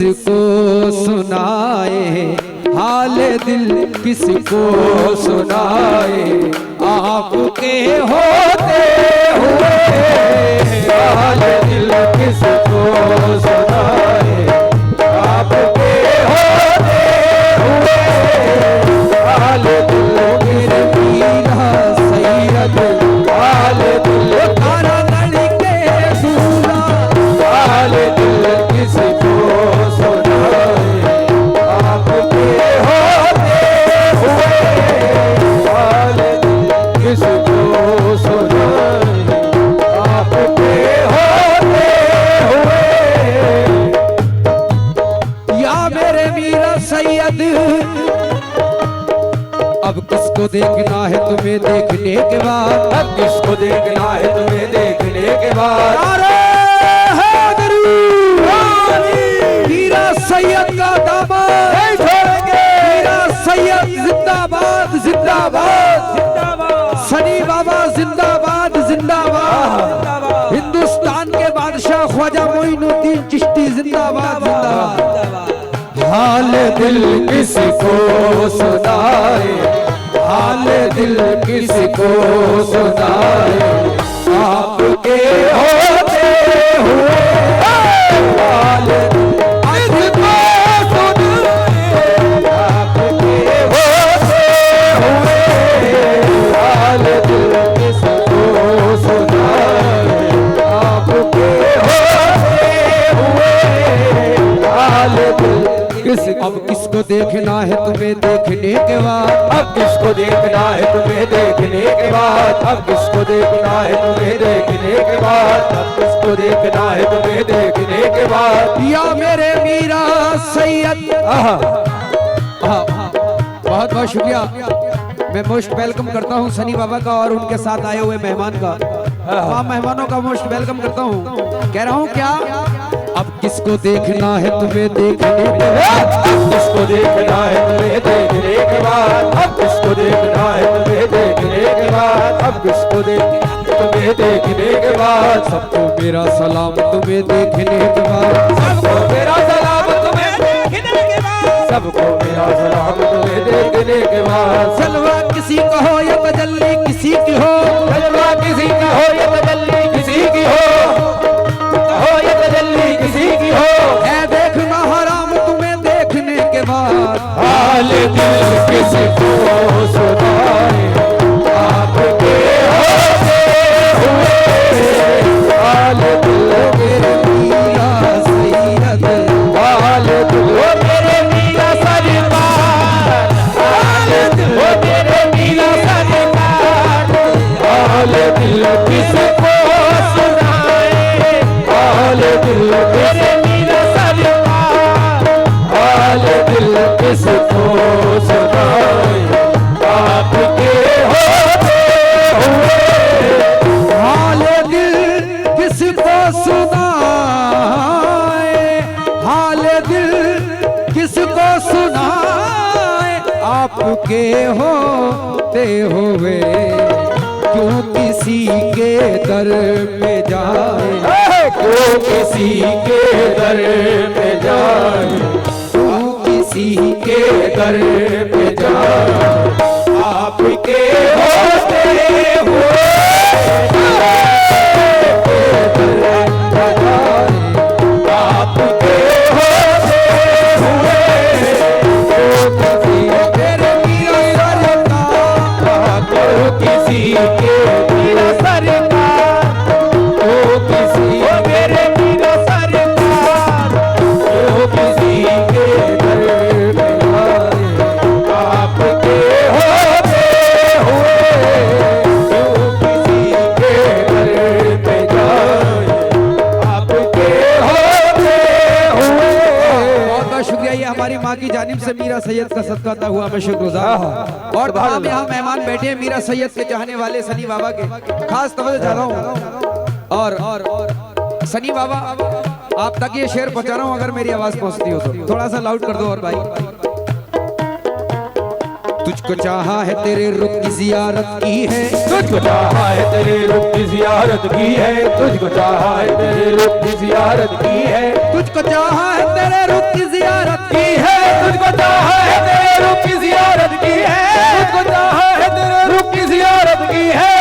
किसको सुनाए हाल दिल, किसको सुनाए आपके होते हुए हाल दिल, किसको सुनाए आपके होते हुए हाल दिल। मेरे मीरा सैयद हाल दिल, तारा लड़के दूल्हा हाल दिल, किसको सुनाए आपके होते हुए हाल दिल, किसको सुनाए आपके होते हुए। या मेरे मीरा सैयद अब किसको देखना है तुम्हें देखने के बाद, अब किसको देखना है तुम्हें देखने के बाद। मीरा सैयद का दामाद नहीं छोड़ेंगे, मीरा सैयद जिंदाबाद जिंदाबाद जिंदाबाद, सनी बाबा जिंदाबाद जिंदाबाद, हिंदुस्तान के बादशाह ख्वाजा मोइनुद्दीन चिश्ती जिंदाबाद जिंदाबाद। हाल दिल किसको सुनाए हाल दिल, किसको सुनाए आपके होते हुए हाल दिल, किसको सुनाए आपके होते हुए हाल दिल, किसको सुनाए आपके होते हुए हाल दिल। अब किसको देखना है तुम्हें देखने के बाद, अब किसको देखना है तुम्हें देखने के बाद, अब किसको देखना है तुम्हें देखने के बाद, अब किसको देखना है तुम्हें देखने के बाद। या मेरे मीरा सैयद बहुत बहुत शुक्रिया। मैं मोस्ट वेलकम करता हूं सनी बाबा का और उनके साथ आए हुए मेहमान का, तमाम मेहमानों का मोस्ट वेलकम करता हूं। कह रहा हूं क्या, अब किसको देखना है तुम्हें देखने के बाद, अब किसको देखना है तुम्हें देखने के बाद, अब किसको देखना है तुम्हें देखने के बाद, अब किसको देखना है तुम्हें देखने के बाद। सबको मेरा सलाम तुम्हें देखने के बाद, सबको मेरा सलाम तुम्हें देखने के बाद, सबको मेरा सलाम तुम्हें देखने के बाद। सलवा किसी का हो या तजल्ली किसी की हो, सलवा किसी का हो या तजल्ली किसी की हो, किसी की हो है देखना हराम तुम्हें देखने के बाद। हाल दिल किसको सुनाए आपके होते हुए हाल दिल। मेरे मीरा सैयद हाल दिल, मेरे मीरा सरकार हाल दिल, मेरे मीरा सरकार हाल दिल, किसको सुनाए हाल दिल, मेरे मीरा सरकार हाल दिल, किसको सुनाए आपके होते हुए हाल दिल, किसको सुनाए हाल दिल, किसको सुनाए आपके होते हुए। क्यों किसी के दर पे जाए, क्यों किसी के दर पे जाए, क्यों किसी के दर पे जाए आपके होते हुए आपके होते हुए। मेरे मीरा सरकार किसी के मीरा सरकार किसी मेरे मीरा सरकार किसी के दर पे आए आपके होते हुए, किसी के दर पे जाए आपके होते हुए। बहुत बहुत शुक्रिया। ये हमारी माँ की जानिब से मीरा सैयद का सदका अता हुआ, मैं शुक्रगुजार हूँ। और तमाम यहाँ मेहमान बैठे हैं मीरा सैयद के चाहने वाले सनी बाबा के, खास तवज्जो चाहता हूँ। और सनी बाबा आप तक ये शेर पहुंचा रहा हूं, अगर मेरी आवाज पहुंचती हो तो थोड़ा सा लाउड कर दो। और भाई तुझको चाहा है तेरे रुख की जियारत की है, तुझको चाहा है तेरे रुख की जियारत की है, तुझको चाहा है तेरे रुख की जियारत की है, तुझको चाहा है तेरे रुख की जियारत की है, तुझको चाहा है तेरे रुख की जियारत की है, तुझको चाहा है तेरे रुख की जियारत की है,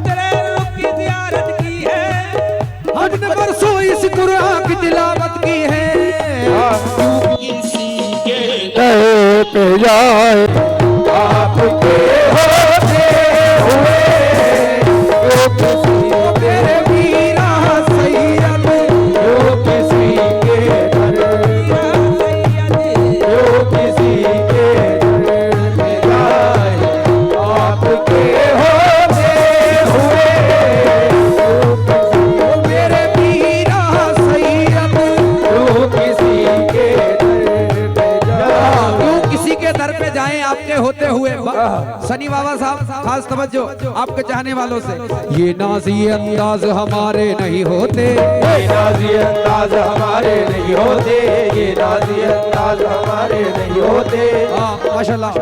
तेरे रुख की जियारत की है। हमने बरसों इस कुरान की तिलावत की है। किसी के दर पे जाए आपके होते हुए, जो किसी तेरे मीरा सैयद, जो किसी के दर, जो किसी के दर पे जाए आपके होते हुए, मेरे मीरा सैयद, जो किसी के दर पे जाए। क्यों किसी के दर पे जाएं आपके होते हुए। सनी बाबा साहब खास तवज्जो आपके चाहने वालों से, ये नाज़ी अंदाज हमारे नहीं होते, ये नाज़ी अंदाज हमारे नहीं होते, ये नाज़ी अंदाज हमारे नहीं होते, माशाल्लाह।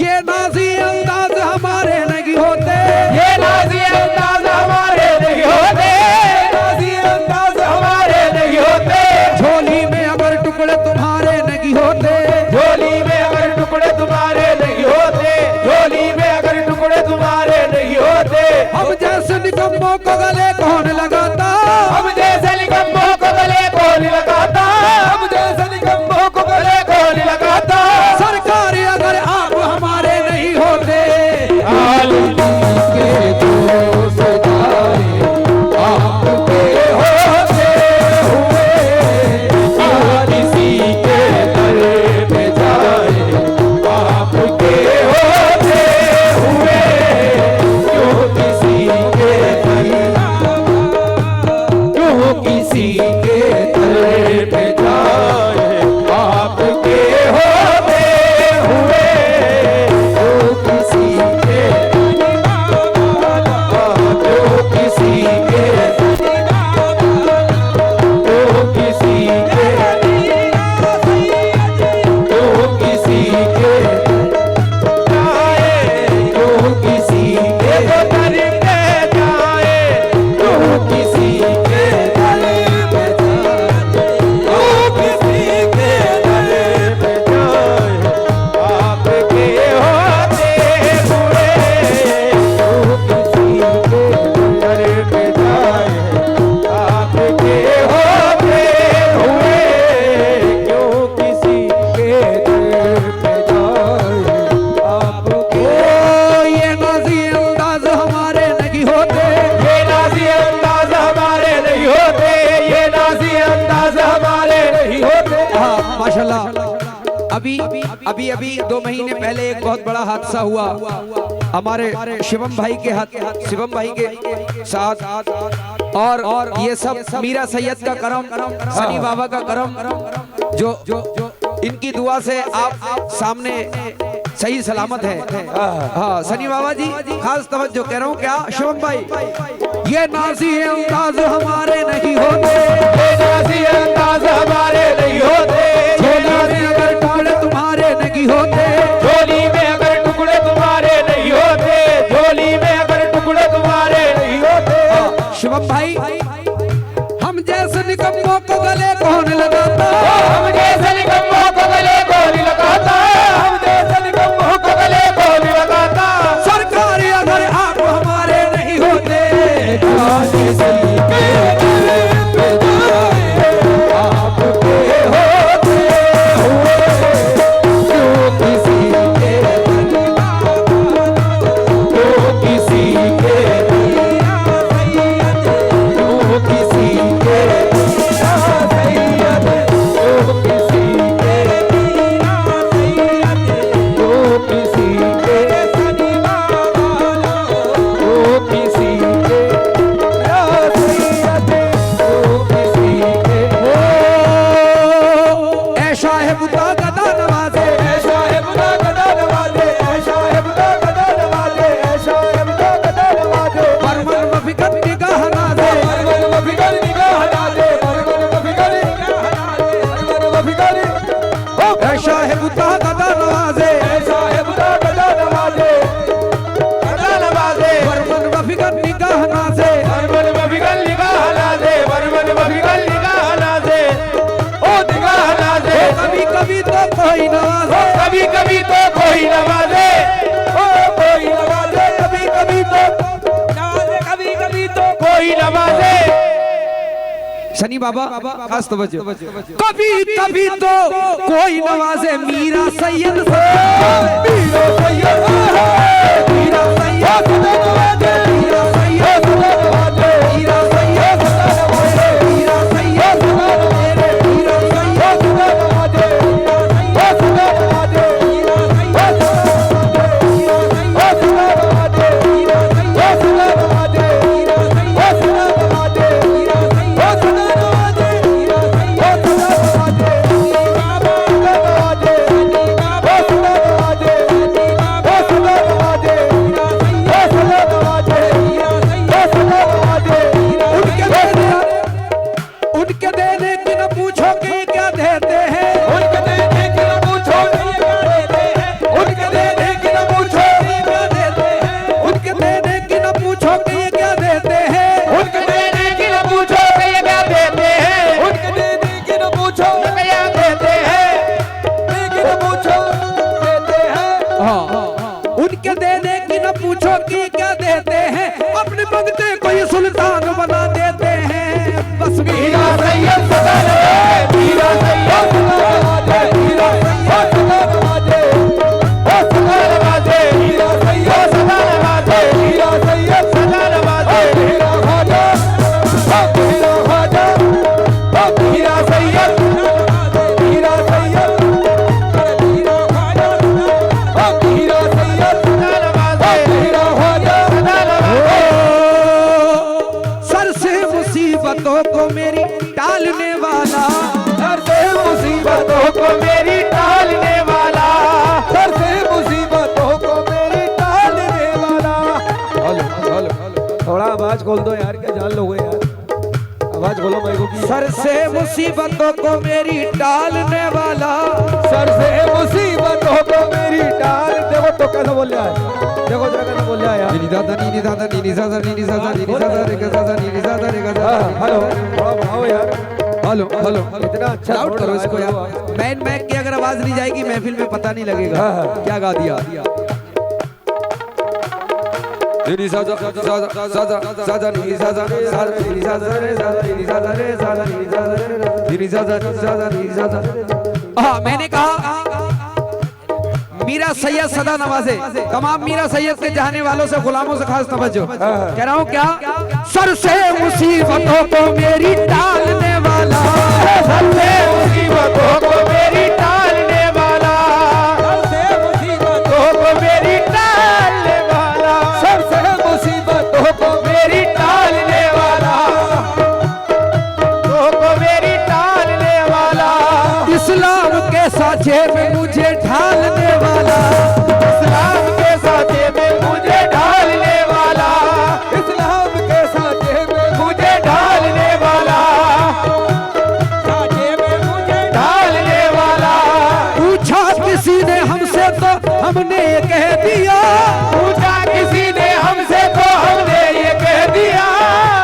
ये नाज़ी अंदाज हमारे नहीं होते, ये नाज़ी अंदाज हमारे नहीं होते, नाज़ी अंदाज हमारे नहीं होते, झोली में अगर टुकड़े तुम्हारे नहीं होते, झोली में अगर टुकड़े तुम्हारे नहीं होते, झोली में अगर टुकड़े तुम्हारे नहीं होते, हम जैसे निकम्मों को गले कौन लगाता, हम जैसे निकम्मों को गले कौन लगाता, हम जैसे निकम्मों को गले कौन लगाता, सरकार अगर आप हमारे नहीं होते, आलिमी के दोस्त जाए आपके होते हुए, किसी के दर पे जाए आपके होते हुए, क्यों किसी के दर, क्यों किसी के दर पे जाए आपके होते हुए, क्यों किसी के, क्यों किसी के, क्यों किसी के, क्यों किसी के जाए, क्यों किसी के दर पे जाए, क्यों किसी के दर पे जाए, क्यों किसी के दर पे जाए आपके होते हुए, क्यों किसी के दर पे जाए आपके होते हुए, क्यों किसी के दर पे जाए आपके, ये नाज़ी अंदाज हमारे नहीं होते, ये नाज़ी अंदाज हमारे नहीं होते, ये नाज़ी अंदाज हमारे नहीं होते। हाँ माशाल्लाह। अभी अभी अभी 2 महीने पहले एक बहुत बड़ा हादसा हुआ हमारे शिवम भाई के हाथ, शिवम भाई के साथ, और ये सब मीरा सैयद का करम, सनी बाबा का करम, जो इनकी दुआ से आप सामने सही सलामत है। हाँ सनी बाबा जी खास तवज्जो कह रहा हूँ। क्या शिवम भाई, ये नाज़ी अंदाज हमारे नहीं होते, ये नाज़ी अंदाज हमारे नहीं होते, झोली में अगर टुकड़े तुम्हारे नहीं होते, झोली में अगर टुकड़े तुम्हारे नहीं होते, झोली में अगर टुकड़े तुम्हारे नहीं होते, शिवम भाई हम जैसे निकम्मों को गले कौन लगाता, हम जैसे निकम्मों को गले कौन लगाता, हम जैसे निकम्मों को गले कौन लगाता, सरकार अगर आप हमारे नहीं होते, किसी के दर पे जाए कभी तो कोई नवाजे, कभी कभी तो कोई नवाजे, ओ कोई नवाजे, कभी कभी तो नवाजे, कभी कभी तो कोई नवाजे। सनी बाबा खास तवज्जो, कभी कभी तो कोई नवाजे मीरा सैयद से, मीरा सैयद है, मीरा सैयद नवाजे, मीरा सैयद नवाजे, मीरा सैयद नवाजे, मीरा सैयद नवाजे, मीरा सैयद नवाजे, मीरा सैयद नवाजे, मीरा सैयद नवाजे, मीरा सैयद नवाजे, मीरा सैयद नवाजे, मीरा सैयद नवाजे, मीरा सैयद नवाजे, बाबा नवाजे, बाबा नवाजे, उनके देने की न पूछो कि ये क्या देते हैं, उनके देने की न पूछो कि ये क्या देते हैं, उनके देने की न पूछो कि ये क्या देते हैं, उनके देने की न पूछो कि ये क्या देते हैं, उनके देने की न पूछो कि ये क्या देते हैं, उनके देने की न पूछो कि क्या देते हैं, लेकिन पूछो देते हैं। हाँ उनके देने की न पूछो कि ये क्या देते हैं, अपने मंगते को ये सुल्तान बना देते हैं। बस मीरा सैयद सदा नवाजे, मीरा सैयद सदा नवाजे, मीरा सैयद सदा नवाजे, ओ सदा नवाजे, मीरा सैयद सदा नवाजे, मीरा सैयद सदा नवाजे, मीरा ख्वाजा, ओ मीरा ख्वाजा, ओ मीरा सैयद, मीरा सैयद, मीरा ख्वाजा, ओ मीरा सैयद सदा नवाजे, मीरा ख्वाजा सदा नवाजे। सर से मुसीबतों को मेरी टालने वाला, सर से मुसीबतों को मेरी टालने वाला, सर से मुसीबतों को मेरी टालने वाला। थोड़ा आवाज खोल दो यार, क्या जान लोगे यार, आवाज खोलो मेरे को। सर से मुसीबतों को मेरी टालने वाला, सर से मुसीबतों को मेरी टाल। देखो तो कैसे बोल रहा है, देखो जरा कैसे बोल रहा है यार। नीनी दादा नीनी दादा नीनी दादा नीनी दादा नीनी दादा रे दादा नीनी दादा रे दादा। हेलो, थोड़ा बढ़ाओ यार, हेलो हेलो इतना अच्छा लाउड करो इसको यार। मैन मैक की अगर आवाज नहीं जाएगी महफिल में पता नहीं लगेगा क्या गा दिया। नीनी दादा दादा दादा दादा नीनी दादा दादा नीनी दादा रे दादा नीनी दादा रे दादा नीनी दादा रे नीनी दादा दादा नीनी दादा। हाँ मैंने कहा मीरा सैयद सदा नवाजे, तमाम मीरा सैयद के चाहने वालों से गुलामों से खास तवज्जो। कह रहा हूँ क्या, सर से मुसीबतों को मेरी टालने वाला, सर से मुसीबतों को मेरी टालने वाला, सर से मुसीबतों को मेरी टालने वाला, सर से मुसीबतों को मेरी टालने वाला, को मेरी टालने वाला, इस्लाम के साँचे में मुझे ढालने वाला, इस्लाम के साथे में मुझे ढालने वाला, इस्लाम के साथे में मुझे ढालने वाला, साथे में मुझे ढालने वाला। पूछा किसी ने हमसे तो हमने ये कह दिया, पूछा किसी ने हमसे तो हमने ये कह दिया,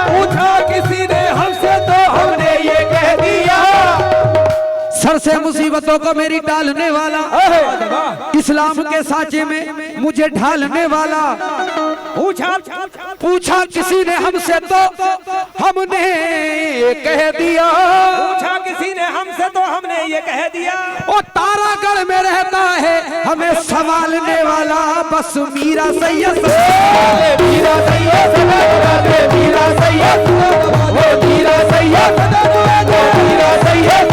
पूछा किसी ने हमसे तो हमने ये कह दिया। सर से मुसीबतों को मेरी टालने वाला, इस्लाम के साँचे में मुझे ढालने वाला। पूछा किसी ने हमसे तो हमने ये कह दिया, पूछा किसी ने हमसे तो हमने ये कह दिया। ओ तारागढ़ में रहता है हमें संभालने वाला, बस मीरा सैयद, मीरा सैयद, मीरा सैयद, मीरा सैयद, मीरा सैयद, मीरा सैयद,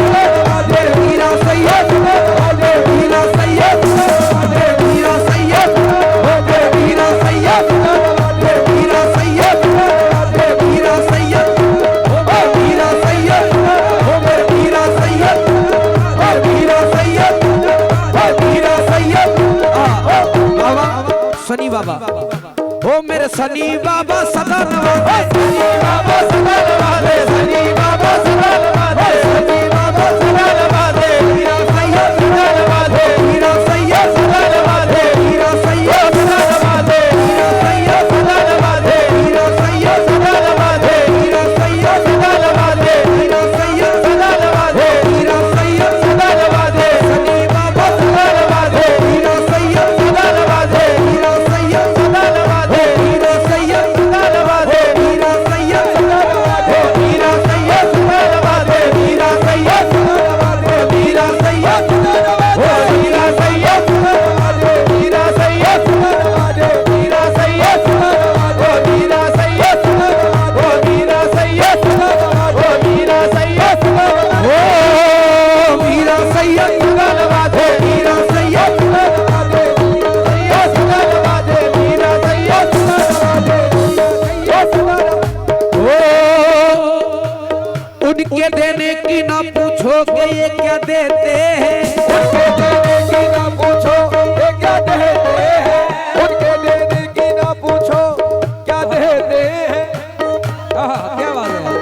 मीरा सैयद, मीरा सैयद, मीरा सैयद, मीरा सैयद, मीरा सैयद, मीरा सैयद, मीरा सैयद, मीरा सैयद, मीरा सैयद। बाबा सनी बाबा, ओ मेरे सनी बाबा सदा नवाजे, सनी बाबा सदा नवाजे, सनी बाबा सदा नवाजे, सनी बाबा सदा नवाजे, मीरा सैयद सदा नवाजे, मीरा सैयद सदा नवाजे, मीरा सैयद सदा नवाजे, मीरा सैयद सदा नवाजे, मीरा सैयद सदा नवाजे, मीरा सैयद सदा नवाजे, मीरा सैयद सदा नवाजे, मीरा सैयद सदा नवाजे। ये क्या देते हैं, उनके देने की ना पूछो ये क्या देते हैं, उनके देने की ना पूछो क्या देते हैं। क्या बात है,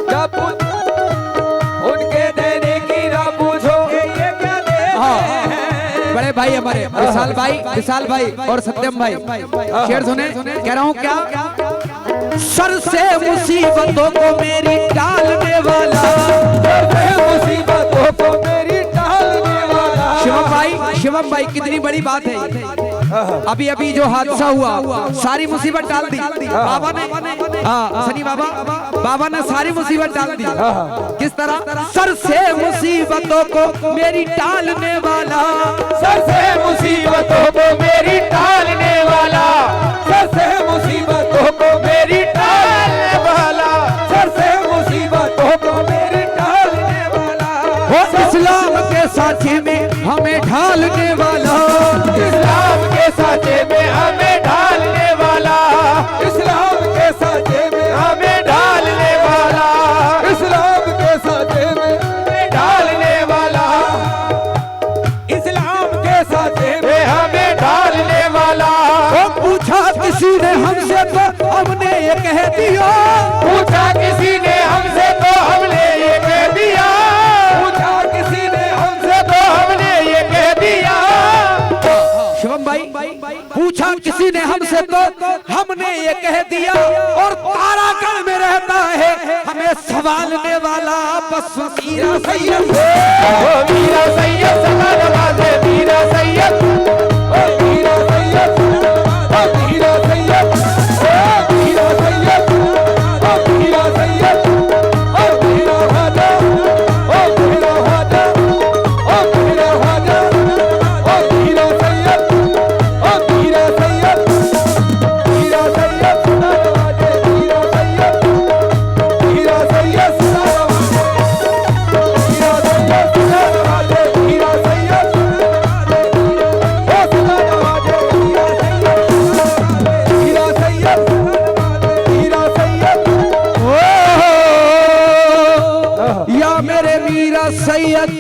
क्या पूछ उनके देने की ना पूछो ये क्या देते हैं। बड़े भाई हमारे विशाल भाई और सत्यम भाई शेर सुने। कह रहा हूँ क्या, सर से मुसीबतों को मेरी टालने वाला, मुसीबतों को मेरी टालने वाला। शिवम भाई कितनी बड़ी बात है। अभी अभी जो हादसा हुआ सारी मुसीबत टाल दी बाबा ने। हाँ सनी बाबा ने सारी मुसीबत टाल दी। किस तरह, सर से मुसीबतों को मेरी टालने वाला, सर से मुसीबतों को मेरी टालने वाला, सर से मुसीबतों को मेरी टालने वाला, सर से मुसीबतों को मेरी टालने वाला। वो इस्लाम के साथी में हमें ढालने वाला, इस्लाम के साथे में हमें ढालने वाला, इस्लाम के साथे में हमें ढालने वाला, इस्लाम के साथे में ढालने वाला, इस्लाम के साथे में हमें ढालने वाला। वो पूछा किसी ने हमसे तो हमने ये कह दिया, पूछा किसी ने हमसे तो हमने ये कह दिया, पूछा किसी ने हमसे तो हमने ये कह दिया। शिवम भाई पूछा किसी ने हमसे तो हमने ये कह दिया, और तारागढ़ में रहता है हमें संभालने वाला बस मीरा सैयद। ओ मीरा सैयद सदा नवाज़े, मीरा सैयद, ओ मीरा सैयद, ओ मीरा सैयद, ओ मीरा सैयद, ओ मीरा सैयद, ओ मीरा ख्वाजा, ओ मीरा ख्वाजा, ओ मीरा ख्वाजा, ओ मीरा सैयद, ओ मीरा सैयद, मीरा सैयद सदा नवाज़े, मीरा सैयद, मीरा सैयद सदा नवाज़े, मीरा सैयद ओ सदा नवाज़े, मीरा सैयद, मीरा सैयद। या मेरे मीरा सैयद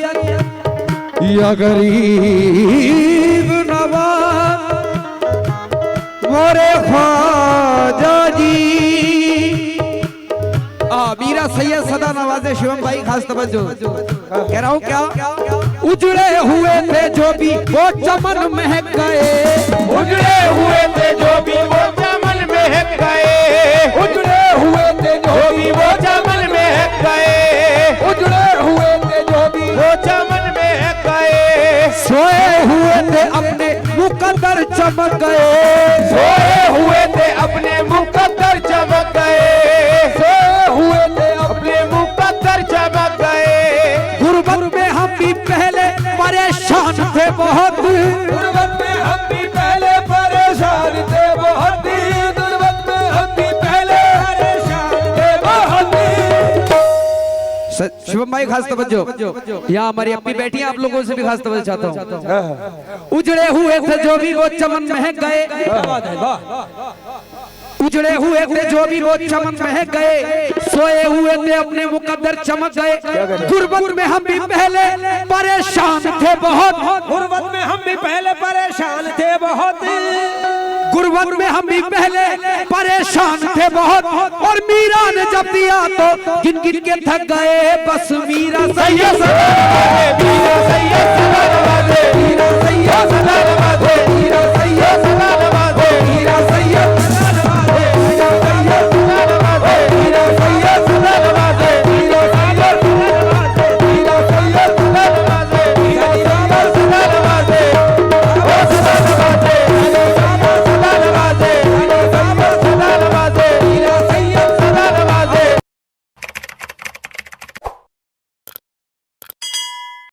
या गरीब नवाज मोरे ख्वाजा जी। मीरा सैयद सदा नवाजे। शिवम भाई खास तवज्जो। कह रहा हूँ क्या, उजड़े हुए थे जो भी वो चमन महक गए, उजड़े हुए थे जो भी वो चमन महक गए, उजड़े हुए थे जो भी वो चमन महक गए, उजड़े हुए थे जो भी वो चमन महक गए। सोए हुए थे अपने मुकद्दर चमक गए, सोए हुए थे अपने मुकद्दर चमक गए, सोए हुए थे अपने मुकद्दर चमक गए। गुर्बत में हम भी पहले परेशान थे बहुत, गुर्बत में हम भी पहले परेशान थे बहुत, गुर्बत में हम भी पहले परेशान थे बहुत। शिवम भाई खास तवज्जो। यहाँ हमारी अपनी बैठी हैं, आप लोगों से भी खास तवज्जो चाहता हूँ। उजड़े हुए थे जो भी वो चमन महक गए, उजड़े हुए थे जो भी वो चमन महक गए, सोए हुए थे अपने मुकद्दर चमक गए। गुर्बत में हम भी पहले परेशान थे बहुत, गुर्बत में हम भी पहले परेशान थे बहुत, गुर्बत में हम भी पहले परेशान थे बहुत, और मीरा ने जब दिया तो गिन गिन के थक गए, बस मीरा सैयद।